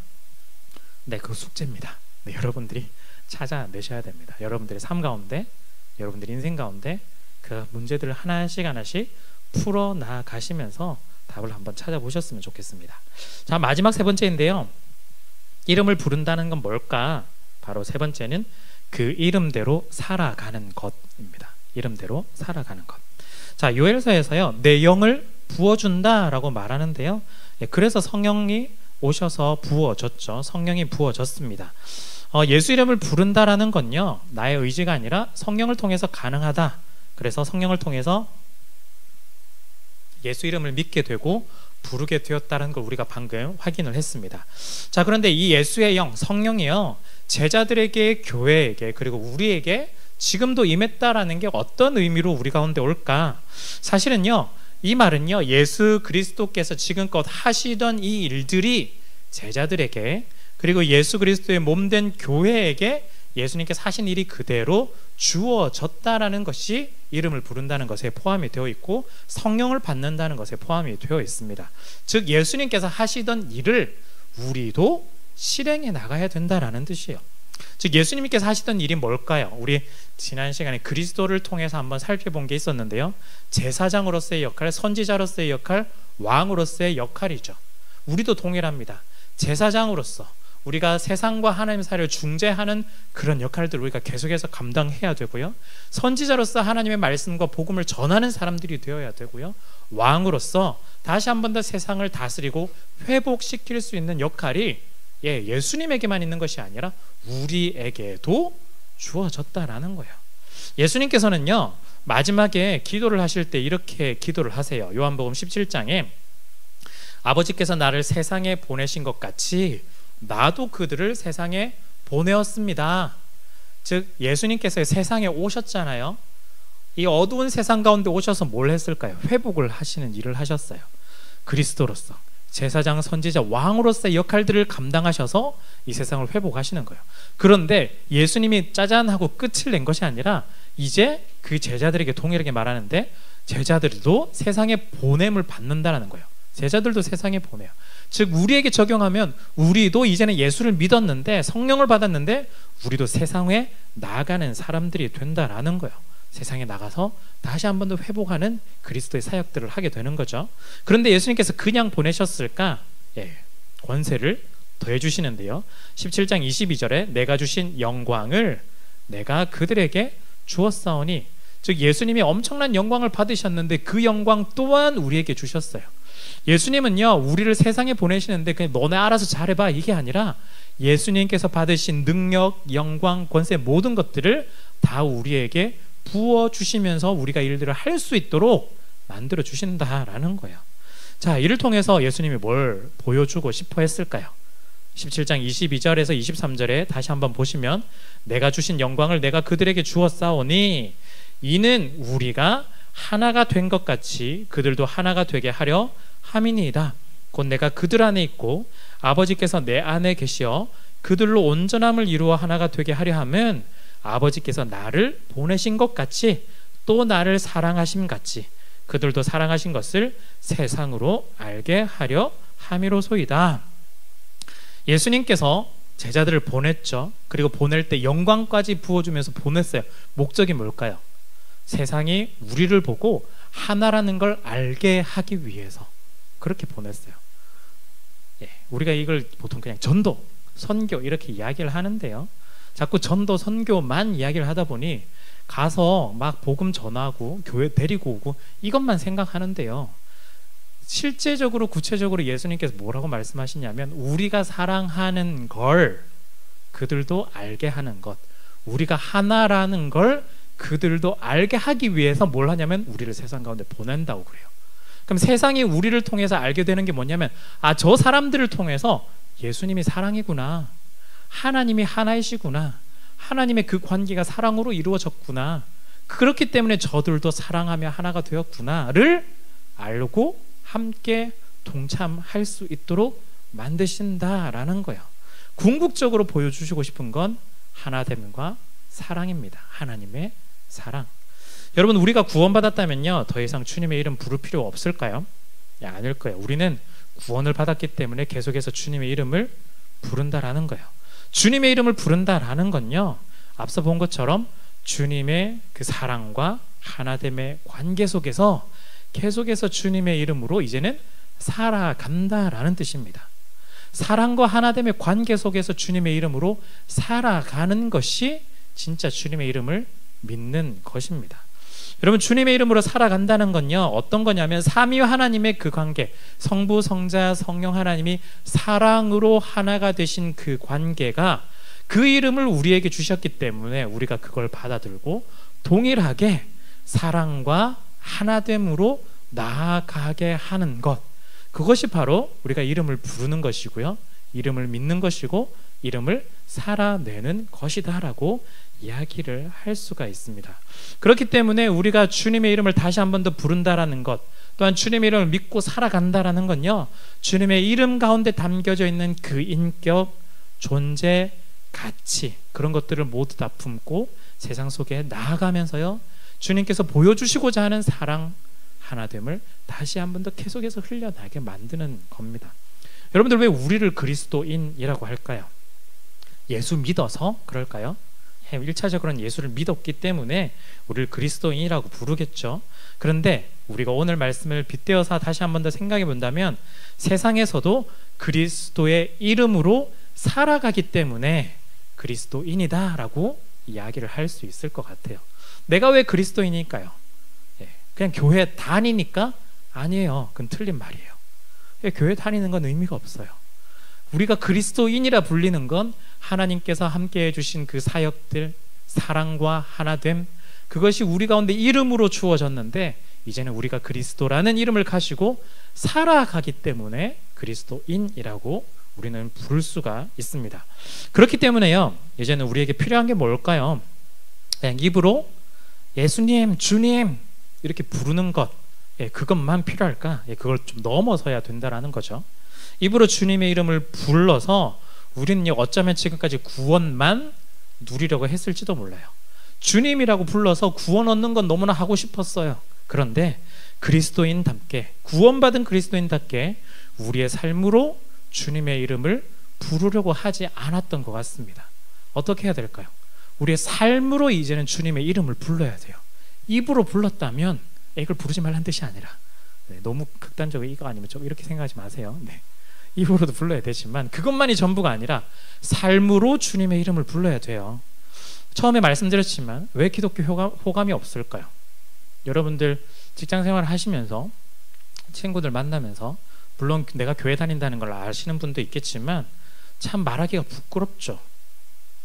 그 숙제입니다. 여러분들이 찾아내셔야 됩니다. 여러분들의 삶 가운데, 여러분들의 인생 가운데 그 문제들을 하나씩 하나씩 풀어나가시면서 답을 한번 찾아보셨으면 좋겠습니다. 자, 마지막 세 번째인데요, 이름을 부른다는 건 뭘까? 바로 세 번째는 그 이름대로 살아가는 것입니다. 이름대로 살아가는 것. 자, 요엘서에서요, 내 영을 부어준다 라고 말하는데요, 그래서 성령이 오셔서 부어졌죠. 성령이 부어졌습니다. 예수 이름을 부른다라는 건요, 나의 의지가 아니라 성령을 통해서 가능하다. 그래서 성령을 통해서 예수 이름을 믿게 되고 부르게 되었다는 걸 우리가 방금 확인을 했습니다. 자, 그런데 이 예수의 영, 성령이요, 제자들에게, 교회에게, 그리고 우리에게 지금도 임했다라는 게 어떤 의미로 우리 가운데 올까? 사실은요, 이 말은요, 예수 그리스도께서 지금껏 하시던 이 일들이 제자들에게, 그리고 예수 그리스도의 몸된 교회에게 예수님께서 하신 일이 그대로 주어졌다라는 것이 이름을 부른다는 것에 포함이 되어 있고, 성령을 받는다는 것에 포함이 되어 있습니다. 즉 예수님께서 하시던 일을 우리도 실행해 나가야 된다라는 뜻이에요. 즉 예수님께서 하시던 일이 뭘까요? 우리 지난 시간에 그리스도를 통해서 한번 살펴본 게 있었는데요, 제사장으로서의 역할, 선지자로서의 역할, 왕으로서의 역할이죠. 우리도 동일합니다. 제사장으로서 우리가 세상과 하나님 사이를 중재하는 그런 역할들을 우리가 계속해서 감당해야 되고요, 선지자로서 하나님의 말씀과 복음을 전하는 사람들이 되어야 되고요, 왕으로서 다시 한 번 더 세상을 다스리고 회복시킬 수 있는 역할이 예수님에게만 있는 것이 아니라 우리에게도 주어졌다라는 거예요. 예수님께서는요, 마지막에 기도를 하실 때 이렇게 기도를 하세요. 요한복음 17장에 아버지께서 나를 세상에 보내신 것 같이 나도 그들을 세상에 보내었습니다. 즉 예수님께서 세상에 오셨잖아요. 이 어두운 세상 가운데 오셔서 뭘 했을까요? 회복을 하시는 일을 하셨어요. 그리스도로서, 제사장, 선지자, 왕으로서의 역할들을 감당하셔서 이 세상을 회복하시는 거예요. 그런데 예수님이 짜잔 하고 끝을 낸 것이 아니라 이제 그 제자들에게, 동일하게 말하는데, 제자들도 세상에 보냄을 받는다라는 거예요. 제자들도 세상에 보내요. 즉 우리에게 적용하면 우리도 이제는 예수를 믿었는데, 성령을 받았는데, 우리도 세상에 나가는 사람들이 된다라는 거예요. 세상에 나가서 다시 한 번 더 회복하는 그리스도의 사역들을 하게 되는 거죠. 그런데 예수님께서 그냥 보내셨을까? 권세를 더해 주시는데요, 17장 22절에 내가 주신 영광을 내가 그들에게 주었사오니, 즉 예수님이 엄청난 영광을 받으셨는데 그 영광 또한 우리에게 주셨어요. 예수님은요, 우리를 세상에 보내시는데 그냥 너네 알아서 잘해봐 이게 아니라 예수님께서 받으신 능력, 영광, 권세, 모든 것들을 다 우리에게 부어주시면서 우리가 일들을 할 수 있도록 만들어 주신다라는 거예요. 자, 이를 통해서 예수님이 뭘 보여주고 싶어 했을까요? 17장 22절에서 23절에 다시 한번 보시면, 내가 주신 영광을 내가 그들에게 주었사오니 이는 우리가 하나가 된 것 같이 그들도 하나가 되게 하려 함이니이다. 곧 내가 그들 안에 있고 아버지께서 내 안에 계시어 그들로 온전함을 이루어 하나가 되게 하려 함은 아버지께서 나를 보내신 것 같이 또 나를 사랑하심 같이 그들도 사랑하신 것을 세상으로 알게 하려 함이로소이다. 예수님께서 제자들을 보냈죠. 그리고 보낼 때 영광까지 부어주면서 보냈어요. 목적이 뭘까요? 세상이 우리를 보고 하나라는 걸 알게 하기 위해서 그렇게 보냈어요. 우리가 이걸 보통 그냥 전도, 선교 이렇게 이야기를 하는데요, 자꾸 전도, 선교만 이야기를 하다 보니 가서 막 복음 전하고 교회 데리고 오고 이것만 생각하는데요, 실제적으로 구체적으로 예수님께서 뭐라고 말씀하시냐면, 우리가 사랑하는 걸 그들도 알게 하는 것, 우리가 하나라는 걸 그들도 알게 하기 위해서 뭘 하냐면 우리를 세상 가운데 보낸다고 그래요. 그럼 세상이 우리를 통해서 알게 되는 게 뭐냐면, 저 사람들을 통해서 예수님이 사랑이구나, 하나님이 하나이시구나, 하나님의 그 관계가 사랑으로 이루어졌구나, 그렇기 때문에 저들도 사랑하며 하나가 되었구나를 알고 함께 동참할 수 있도록 만드신다라는 거예요. 궁극적으로 보여주시고 싶은 건 하나됨과 사랑입니다. 하나님의 사랑. 여러분, 우리가 구원받았다면요, 더 이상 주님의 이름 부를 필요 없을까요? 아닐 거예요. 우리는 구원을 받았기 때문에 계속해서 주님의 이름을 부른다라는 거예요. 주님의 이름을 부른다라는 건요, 앞서 본 것처럼 주님의 그 사랑과 하나됨의 관계 속에서 계속해서 주님의 이름으로 이제는 살아간다라는 뜻입니다. 사랑과 하나됨의 관계 속에서 주님의 이름으로 살아가는 것이 진짜 주님의 이름을 믿는 것입니다. 여러분, 주님의 이름으로 살아간다는 건요, 어떤 거냐면 삼위 하나님의 그 관계, 성부, 성자, 성령 하나님이 사랑으로 하나가 되신 그 관계가, 그 이름을 우리에게 주셨기 때문에 우리가 그걸 받아들고 동일하게 사랑과 하나됨으로 나아가게 하는 것, 그것이 바로 우리가 이름을 부르는 것이고요, 이름을 믿는 것이고 이름을 살아내는 것이다 라고 이야기를 할 수가 있습니다. 그렇기 때문에 우리가 주님의 이름을 다시 한 번 더 부른다라는 것, 또한 주님의 이름을 믿고 살아간다라는 건요, 주님의 이름 가운데 담겨져 있는 그 인격, 존재, 가치, 그런 것들을 모두 다 품고 세상 속에 나아가면서요, 주님께서 보여주시고자 하는 사랑, 하나됨을 다시 한 번 더 계속해서 흘려나게 만드는 겁니다. 여러분들, 왜 우리를 그리스도인이라고 할까요? 예수 믿어서 그럴까요? 1차적으로는 예수를 믿었기 때문에 우리를 그리스도인이라고 부르겠죠. 그런데 우리가 오늘 말씀을 빗대어서 다시 한 번 더 생각해 본다면, 세상에서도 그리스도의 이름으로 살아가기 때문에 그리스도인이다 라고 이야기를 할 수 있을 것 같아요. 내가 왜 그리스도인일까요? 그냥 교회 다니니까? 아니에요. 그건 틀린 말이에요. 교회 다니는 건 의미가 없어요. 우리가 그리스도인이라 불리는 건 하나님께서 함께 해주신 그 사역들, 사랑과 하나됨, 그것이 우리 가운데 이름으로 주어졌는데, 이제는 우리가 그리스도라는 이름을 가지고 살아가기 때문에 그리스도인이라고 우리는 부를 수가 있습니다. 그렇기 때문에요, 이제는 우리에게 필요한 게 뭘까요? 그냥 입으로 예수님, 주님 이렇게 부르는 것, 그것만 필요할까? 그걸 좀 넘어서야 된다라는 거죠. 입으로 주님의 이름을 불러서 우리는 어쩌면 지금까지 구원만 누리려고 했을지도 몰라요. 주님이라고 불러서 구원 얻는 건 너무나 하고 싶었어요. 그런데 그리스도인답게, 구원받은 그리스도인답게 우리의 삶으로 주님의 이름을 부르려고 하지 않았던 것 같습니다. 어떻게 해야 될까요? 우리의 삶으로 이제는 주님의 이름을 불러야 돼요. 입으로 불렀다면 이걸 부르지 말라는 뜻이 아니라, 너무 극단적으로 이거 아니면 좀 이렇게 생각하지 마세요. 입으로도 불러야 되지만 그것만이 전부가 아니라 삶으로 주님의 이름을 불러야 돼요. 처음에 말씀드렸지만 왜 기독교 호감이 없을까요? 여러분들 직장생활 하시면서 친구들 만나면서, 물론 내가 교회 다닌다는 걸 아시는 분도 있겠지만 참 말하기가 부끄럽죠.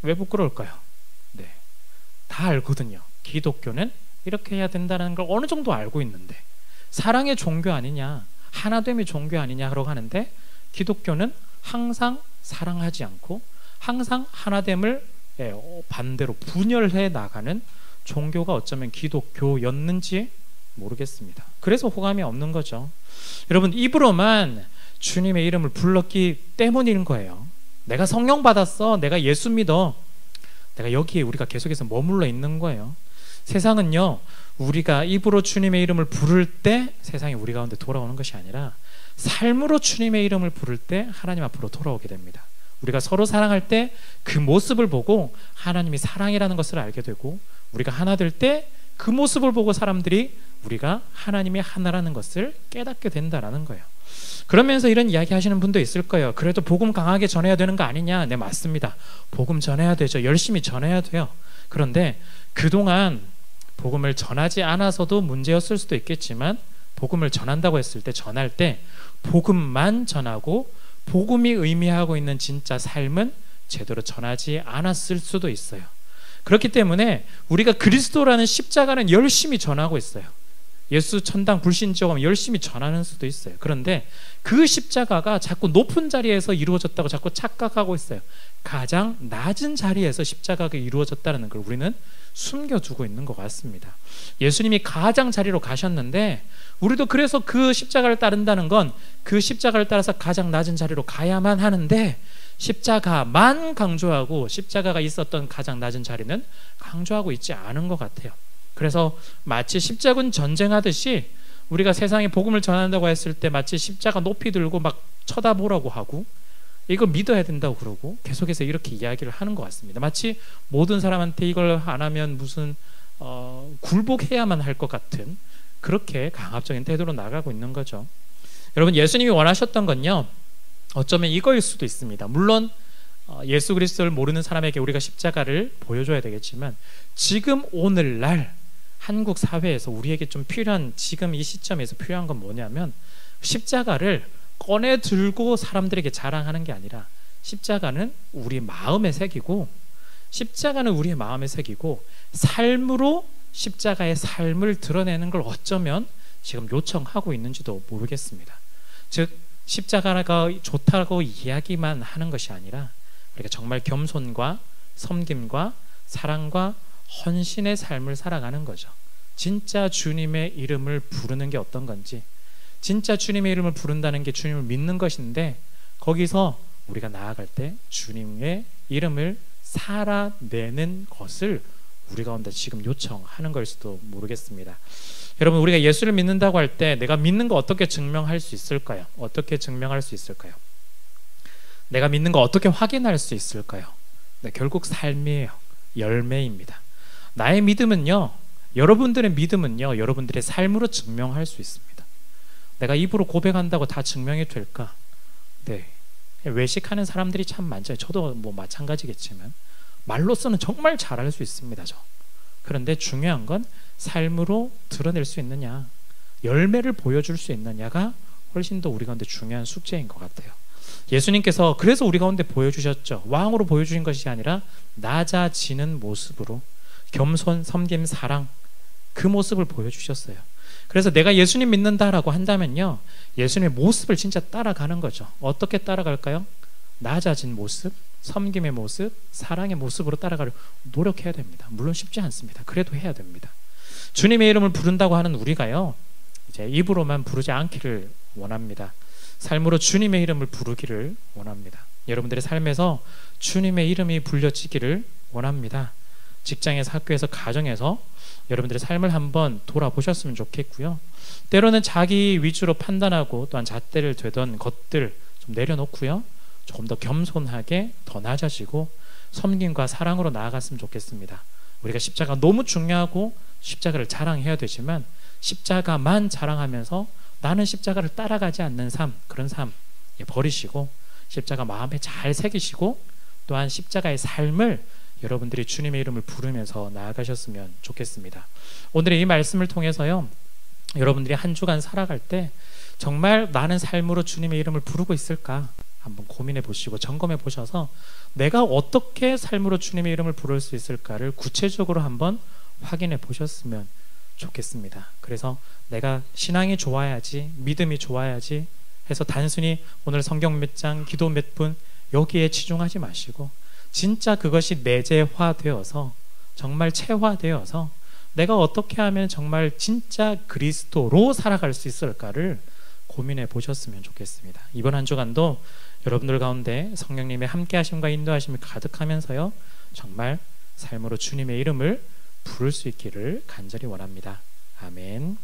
왜 부끄러울까요? 다 알거든요. 기독교는 이렇게 해야 된다는 걸 어느 정도 알고 있는데, 사랑의 종교 아니냐, 하나됨의 종교 아니냐라고 하는데, 기독교는 항상 사랑하지 않고 항상 하나됨을 반대로 분열해 나가는 종교가 어쩌면 기독교였는지 모르겠습니다. 그래서 호감이 없는 거죠. 여러분, 입으로만 주님의 이름을 불렀기 때문인 거예요. 내가 성령 받았어, 내가 예수 믿어, 내가 여기에 우리가 계속해서 머물러 있는 거예요. 세상은요, 우리가 입으로 주님의 이름을 부를 때 세상이 우리 가운데 돌아오는 것이 아니라 삶으로 주님의 이름을 부를 때 하나님 앞으로 돌아오게 됩니다. 우리가 서로 사랑할 때 그 모습을 보고 하나님이 사랑이라는 것을 알게 되고, 우리가 하나 될 때 그 모습을 보고 사람들이 우리가 하나님이 하나라는 것을 깨닫게 된다라는 거예요. 그러면서 이런 이야기 하시는 분도 있을 거예요. 그래도 복음 강하게 전해야 되는 거 아니냐? 네, 맞습니다. 복음 전해야 되죠. 열심히 전해야 돼요. 그런데 그동안 복음을 전하지 않아서도 문제였을 수도 있겠지만, 복음을 전한다고 했을 때, 전할 때 복음만 전하고 복음이 의미하고 있는 진짜 삶은 제대로 전하지 않았을 수도 있어요. 그렇기 때문에 우리가 그리스도라는 십자가는 열심히 전하고 있어요. 예수 천당 불신지어가면 열심히 전하는 수도 있어요. 그런데 그 십자가가 자꾸 높은 자리에서 이루어졌다고 자꾸 착각하고 있어요. 가장 낮은 자리에서 십자가가 이루어졌다는 걸 우리는 숨겨두고 있는 것 같습니다. 예수님이 가장 자리로 가셨는데, 우리도 그래서 그 십자가를 따른다는 건 그 십자가를 따라서 가장 낮은 자리로 가야만 하는데, 십자가만 강조하고 십자가가 있었던 가장 낮은 자리는 강조하고 있지 않은 것 같아요. 그래서 마치 십자군 전쟁하듯이 우리가 세상에 복음을 전한다고 했을 때 마치 십자가 높이 들고 막 쳐다보라고 하고, 이거 믿어야 된다고 그러고 계속해서 이렇게 이야기를 하는 것 같습니다. 마치 모든 사람한테 이걸 안 하면 무슨 굴복해야만 할 것 같은, 그렇게 강압적인 태도로 나가고 있는 거죠. 여러분, 예수님이 원하셨던 건요, 어쩌면 이거일 수도 있습니다. 물론 예수 그리스도를 모르는 사람에게 우리가 십자가를 보여줘야 되겠지만, 지금 오늘날 한국 사회에서 우리에게 좀 필요한, 지금 이 시점에서 필요한 건 뭐냐면 십자가를 꺼내 들고 사람들에게 자랑하는 게 아니라 십자가는 우리 마음에 새기고, 십자가는 우리의 마음에 새기고 삶으로 십자가의 삶을 드러내는 걸 어쩌면 지금 요청하고 있는지도 모르겠습니다. 즉 십자가가 좋다고 이야기만 하는 것이 아니라 우리가 정말 겸손과 섬김과 사랑과 헌신의 삶을 살아가는 거죠. 진짜 주님의 이름을 부르는 게 어떤 건지, 진짜 주님의 이름을 부른다는 게 주님을 믿는 것인데, 거기서 우리가 나아갈 때 주님의 이름을 살아내는 것을 우리 가운데 지금 요청하는 걸지도 모르겠습니다. 여러분, 우리가 예수를 믿는다고 할 때 내가 믿는 거 어떻게 증명할 수 있을까요? 어떻게 증명할 수 있을까요? 내가 믿는 거 어떻게 확인할 수 있을까요? 네, 결국 삶이에요. 열매입니다. 나의 믿음은요, 여러분들의 믿음은요, 여러분들의 삶으로 증명할 수 있습니다. 내가 입으로 고백한다고 다 증명이 될까? 네, 외식하는 사람들이 참 많죠. 저도 뭐 마찬가지겠지만 말로서는 정말 잘할 수 있습니다. 그런데 중요한 건 삶으로 드러낼 수 있느냐, 열매를 보여줄 수 있느냐가 훨씬 더 우리 가운데 중요한 숙제인 것 같아요. 예수님께서 그래서 우리 가운데 보여주셨죠. 왕으로 보여주신 것이 아니라 낮아지는 모습으로 겸손, 섬김, 사랑, 그 모습을 보여주셨어요. 그래서 내가 예수님 믿는다라고 한다면요, 예수님의 모습을 진짜 따라가는 거죠. 어떻게 따라갈까요? 낮아진 모습, 섬김의 모습, 사랑의 모습으로 따라가려고 노력해야 됩니다. 물론 쉽지 않습니다. 그래도 해야 됩니다. 주님의 이름을 부른다고 하는 우리가요, 이제 입으로만 부르지 않기를 원합니다. 삶으로 주님의 이름을 부르기를 원합니다. 여러분들의 삶에서 주님의 이름이 불려지기를 원합니다. 직장에서, 학교에서, 가정에서 여러분들의 삶을 한번 돌아보셨으면 좋겠고요. 때로는 자기 위주로 판단하고 또한 잣대를 되던 것들 좀 내려놓고요, 조금 더 겸손하게 더 낮아지고 섬김과 사랑으로 나아갔으면 좋겠습니다. 우리가 십자가 너무 중요하고 십자가를 자랑해야 되지만 십자가만 자랑하면서 나는 십자가를 따라가지 않는 삶, 그런 삶 버리시고 십자가 마음에 잘 새기시고 또한 십자가의 삶을 여러분들이 주님의 이름을 부르면서 나아가셨으면 좋겠습니다. 오늘의 이 말씀을 통해서요, 여러분들이 한 주간 살아갈 때 정말 나는 삶으로 주님의 이름을 부르고 있을까 한번 고민해 보시고 점검해 보셔서 내가 어떻게 삶으로 주님의 이름을 부를 수 있을까를 구체적으로 한번 확인해 보셨으면 좋겠습니다. 그래서 내가 신앙이 좋아야지, 믿음이 좋아야지 해서 단순히 오늘 성경 몇 장, 기도 몇 분 여기에 치중하지 마시고 진짜 그것이 내재화되어서 정말 체화되어서 내가 어떻게 하면 정말 진짜 그리스도로 살아갈 수 있을까를 고민해 보셨으면 좋겠습니다. 이번 한 주간도 여러분들 가운데 성령님의 함께하심과 인도하심이 가득하면서요, 정말 삶으로 주님의 이름을 부를 수 있기를 간절히 원합니다. 아멘.